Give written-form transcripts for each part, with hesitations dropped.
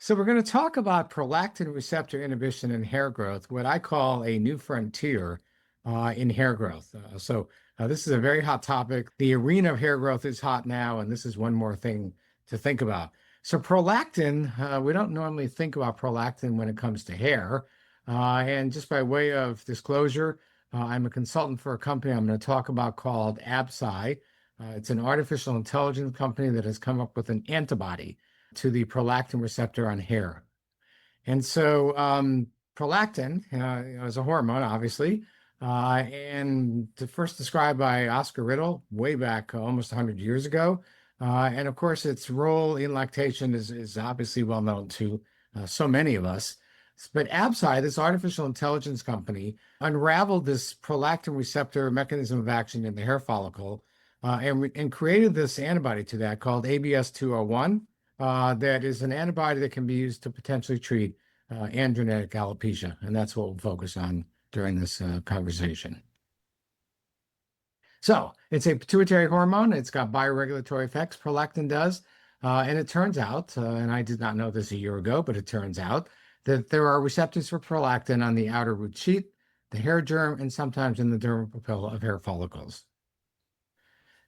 So we're going to talk about prolactin receptor inhibition in hair growth, what I call a new frontier in hair growth. This is a very hot topic. The arena of hair growth is hot now, and this is one more thing to think about. So prolactin, we don't normally think about prolactin when it comes to hair. And just by way of disclosure, I'm a consultant for a company I'm going to talk about called AbSci. It's an artificial intelligence company that has come up with an antibody to the prolactin receptor on hair. And so prolactin is a hormone, obviously, and first described by Oscar Riddle way back almost 100 years ago. And of course, its role in lactation is obviously well known to so many of us. But AbSci, this artificial intelligence company, unraveled this prolactin receptor mechanism of action in the hair follicle and created this antibody to that called ABS-201 that is an antibody that can be used to potentially treat androgenetic alopecia. And that's what we'll focus on during this conversation. So it's a pituitary hormone. It's got bioregulatory effects, prolactin does. And it turns out, and I did not know this a year ago, but it turns out that there are receptors for prolactin on the outer root sheath, the hair germ, and sometimes in the dermal papilla of hair follicles.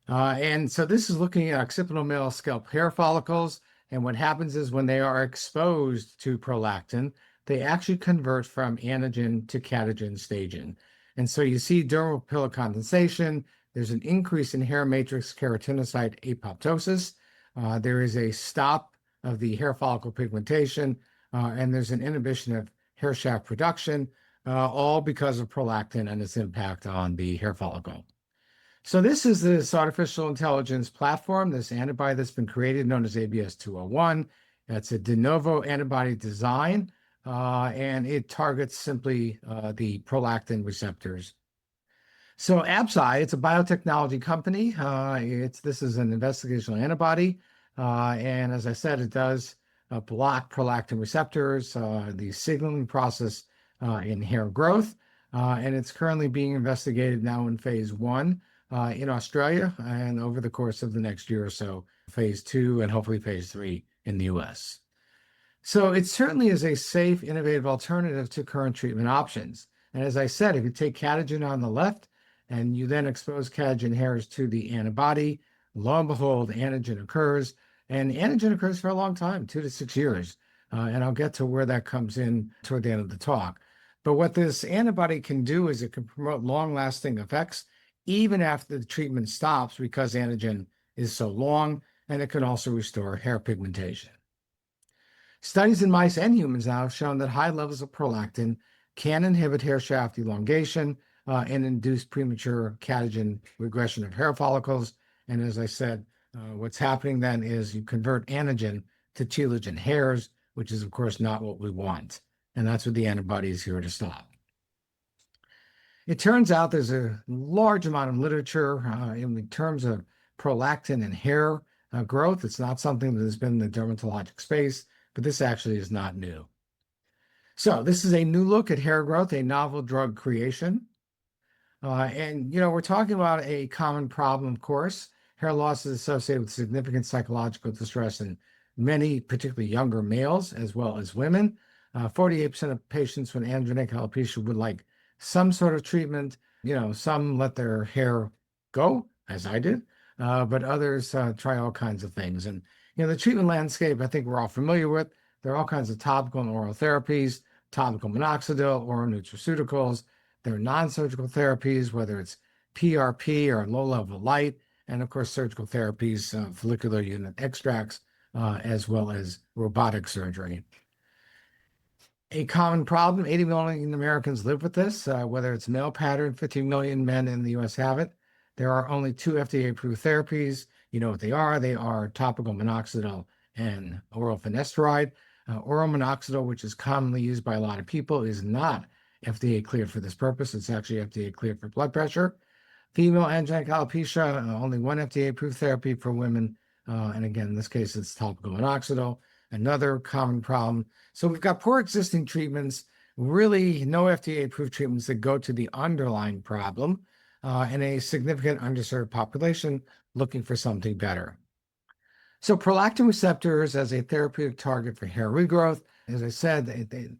And so this is looking at occipital male scalp hair follicles. And what happens is when they are exposed to prolactin, they actually convert from anagen to catagen staging. And so you see dermal papilla condensation. There's an increase in hair matrix keratinocyte apoptosis. There is a stop of the hair follicle pigmentation, and there's an inhibition of hair shaft production, all because of prolactin and its impact on the hair follicle. So this is this artificial intelligence platform, this antibody that's been created known as ABS-201. It's a de novo antibody design, and it targets simply the prolactin receptors. So AbSci, it's a biotechnology company. This is an investigational antibody. And as I said, it does block prolactin receptors, the signaling process in hair growth. And it's currently being investigated now in phase 1. In Australia, and over the course of the next year or so, phase 2 and hopefully phase 3 in the US. So it certainly is a safe, innovative alternative to current treatment options. And as I said, if you take catagen on the left and you then expose catagen hairs to the antibody, lo and behold, anagen occurs. And anagen occurs for a long time, 2 to 6 years. And I'll get to where that comes in toward the end of the talk. But what this antibody can do is it can promote long-lasting effects even after the treatment stops because anagen is so long, and it can also restore hair pigmentation. Studies in mice and humans now have shown that high levels of prolactin can inhibit hair shaft elongation and induce premature catagen regression of hair follicles. And as I said, what's happening then is you convert anagen to telogen hairs, which is, of course, not what we want. And that's what the antibody is here to stop. It turns out there's a large amount of literature in terms of prolactin and hair growth. It's not something that has been in the dermatologic space, but this actually is not new. So this is a new look at hair growth, a novel drug creation. We're talking about a common problem, of course. Hair loss is associated with significant psychological distress in many, particularly younger males, as well as women. 48% of patients with androgenetic alopecia would like some sort of treatment. Some let their hair go, as I did, but others try all kinds of things. And, the treatment landscape, I think we're all familiar with. There are all kinds of topical and oral therapies, topical minoxidil, oral nutraceuticals. There are non-surgical therapies, whether it's PRP or low-level light, and of course, surgical therapies, follicular unit extracts, as well as robotic surgery. A common problem, 80 million Americans live with this, whether it's male pattern, 50 million men in the US have it. There are only 2 FDA-approved therapies. You know what they are. They are topical minoxidil and oral finasteride. Oral minoxidil, which is commonly used by a lot of people, is not FDA cleared for this purpose. It's actually FDA cleared for blood pressure. Female androgenetic alopecia, only 1 FDA-approved therapy for women. And again, in this case, it's topical minoxidil. Another common problem. So we've got poor existing treatments, really no FDA-approved treatments that go to the underlying problem, and a significant underserved population looking for something better. So prolactin receptors as a therapeutic target for hair regrowth, as I said,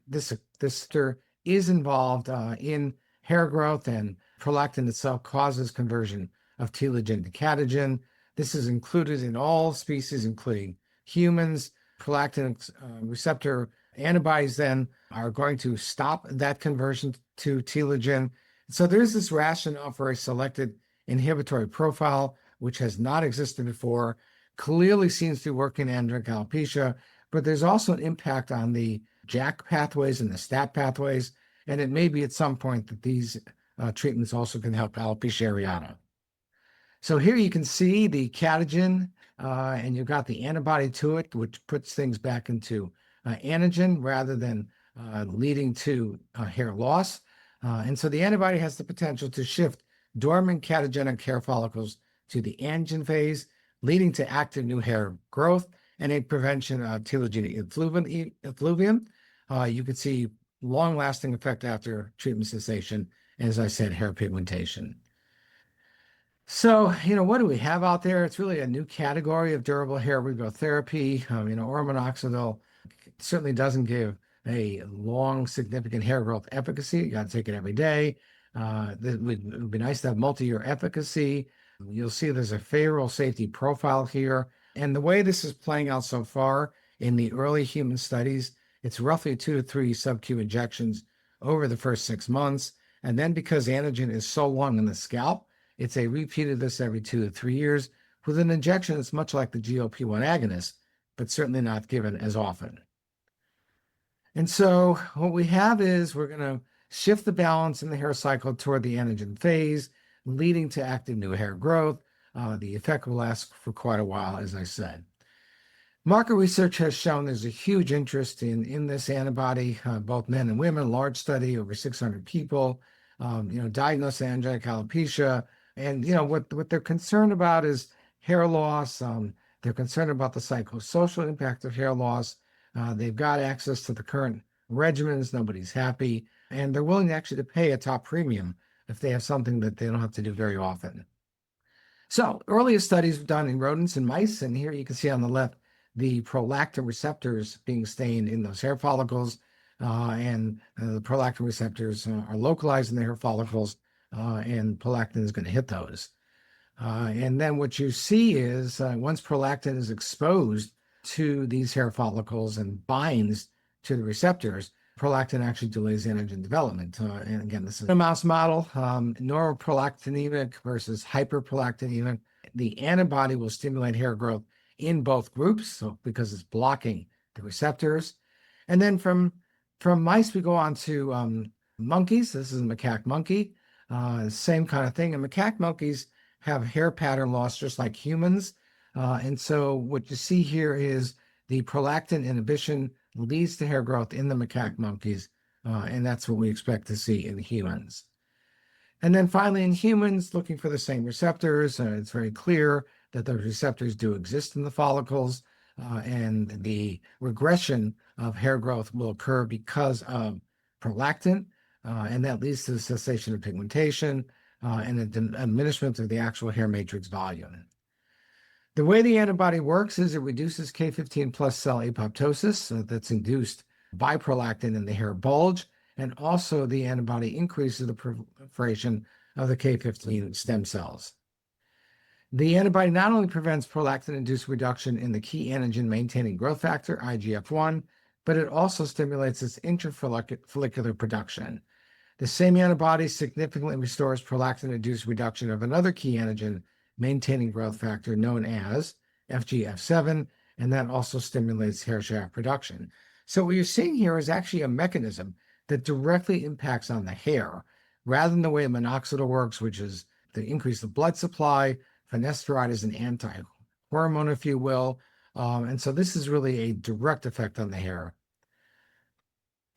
this receptor is involved in hair growth, and prolactin itself causes conversion of telogen to catagen. This is included in all species, including humans. Prolactin receptor antibodies then are going to stop that conversion to telogen. So there's this rationale for a selected inhibitory profile, which has not existed before. Clearly seems to work in androgenetic alopecia, but there's also an impact on the JAK pathways and the STAT pathways, and it may be at some point that these treatments also can help alopecia areata. So here you can see the catagen, and you've got the antibody to it, which puts things back into anagen rather than leading to hair loss. And so the antibody has the potential to shift dormant catagenic hair follicles to the anagen phase, leading to active new hair growth and a prevention of telogen effluvium. You can see long-lasting effect after treatment cessation, and as I said, hair pigmentation. So, what do we have out there? It's really a new category of durable hair regrowth therapy. Oral minoxidil certainly doesn't give a long, significant hair growth efficacy. You got to take it every day. It would be nice to have multi-year efficacy. You'll see there's a favorable safety profile here. And the way this is playing out so far in the early human studies, it's roughly 2 to 3 sub-Q injections over the first 6 months. And then because anagen is so long in the scalp, it's a repeat of this every 2 to 3 years with an injection that's much like the GLP-1 agonist, but certainly not given as often. And so what we have is we're going to shift the balance in the hair cycle toward the anagen phase, leading to active new hair growth. The effect will last for quite a while, as I said. Market research has shown there's a huge interest in this antibody, both men and women, large study, over 600 people, diagnosed androgenetic alopecia. And, what they're concerned about is hair loss. They're concerned about the psychosocial impact of hair loss. They've got access to the current regimens. Nobody's happy. And they're willing actually to pay a top premium if they have something that they don't have to do very often. So earliest studies were done in rodents and mice. And here you can see on the left the prolactin receptors being stained in those hair follicles. And the prolactin receptors are localized in the hair follicles, and prolactin is going to hit those. And then what you see is once prolactin is exposed to these hair follicles and binds to the receptors, prolactin actually delays anagen development. And again, this is a mouse model, normoprolactinemic versus hyperprolactinemic. The antibody will stimulate hair growth in both groups, so because it's blocking the receptors. And then from mice, we go on to monkeys. This is a macaque monkey. Same kind of thing. And macaque monkeys have hair pattern loss just like humans. And so what you see here is the prolactin inhibition leads to hair growth in the macaque monkeys. And that's what we expect to see in humans. And then finally, in humans, looking for the same receptors, it's very clear that those receptors do exist in the follicles, and the regression of hair growth will occur because of prolactin, and that leads to the cessation of pigmentation and the diminishment of the actual hair matrix volume. The way the antibody works is it reduces K15 plus cell apoptosis that's induced by prolactin in the hair bulge, and also the antibody increases the proliferation of the K15 stem cells. The antibody not only prevents prolactin-induced reduction in the key anagen maintaining growth factor, IGF-1, but it also stimulates its intrafollicular production. The same antibody significantly restores prolactin-induced reduction of another key antigen maintaining growth factor known as FGF7, and that also stimulates hair shaft production. So what you're seeing here is actually a mechanism that directly impacts on the hair, rather than the way minoxidil works, which is to increase the blood supply. Finasteride is an anti-hormone, if you will. And so this is really a direct effect on the hair.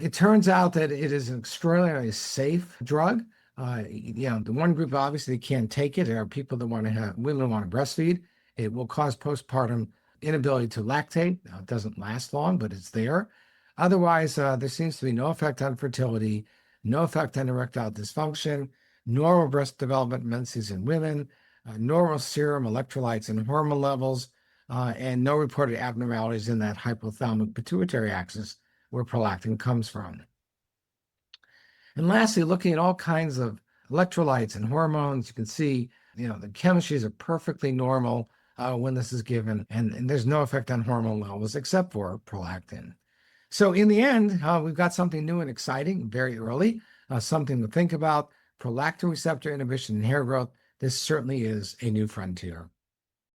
It turns out that it is an extraordinarily safe drug. The one group obviously can't take it. There are people that women want to breastfeed. It will cause postpartum inability to lactate. Now, it doesn't last long, but it's there. Otherwise, there seems to be no effect on fertility, no effect on erectile dysfunction, normal breast development in menses in women, normal serum electrolytes and hormone levels. and no reported abnormalities in that hypothalamic pituitary axis where prolactin comes from. And lastly, looking at all kinds of electrolytes and hormones, you can see, the chemistries are perfectly normal when this is given, and there's no effect on hormone levels except for prolactin. So in the end, we've got something new and exciting very early, something to think about. Prolactin receptor inhibition in hair growth. This certainly is a new frontier.